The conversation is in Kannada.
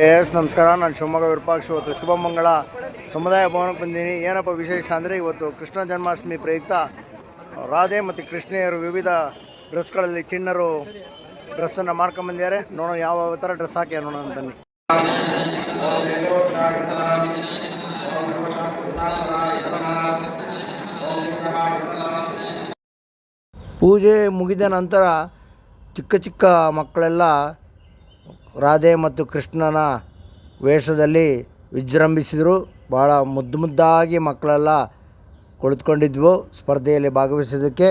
ಎಸ್ ನಮಸ್ಕಾರ. ನಾನು ಶಿವಮೊಗ್ಗ ವಿರೂಪಾಕ್ಷ. ಇವತ್ತು ಶುಭಮಂಗಳ ಸಮುದಾಯ ಭವನಕ್ಕೆ ಬಂದೀನಿ. ಏನಪ್ಪ ವಿಶೇಷ ಅಂದರೆ ಇವತ್ತು ಕೃಷ್ಣ ಜನ್ಮಾಷ್ಟಮಿ ಪ್ರಯುಕ್ತ ರಾಧೆ ಮತ್ತು ಕೃಷ್ಣೆಯರು ವಿವಿಧ ಡ್ರೆಸ್ಗಳಲ್ಲಿ ಚಿಣ್ಣರು ಡ್ರೆಸ್ಸನ್ನು ಮಾಡ್ಕೊಂಬಂದಿದ್ದಾರೆ. ನೋಡೋಣ ಯಾವ ಥರ ಡ್ರೆಸ್ ಹಾಕಿ ನೋಡೋಣ ಬನ್ನಿ. ಪೂಜೆ ಮುಗಿದ ನಂತರ ಚಿಕ್ಕ ಚಿಕ್ಕ ಮಕ್ಕಳೆಲ್ಲ ರಾಧೆ ಮತ್ತು ಕೃಷ್ಣನ ವೇಷದಲ್ಲಿ ವಿಜೃಂಭಿಸಿದರು. ಭಾಳ ಮುದ್ದಾಗಿ ಮಕ್ಕಳೆಲ್ಲ ಕುಳಿತುಕೊಂಡಿದ್ವು ಸ್ಪರ್ಧೆಯಲ್ಲಿ ಭಾಗವಹಿಸೋದಕ್ಕೆ.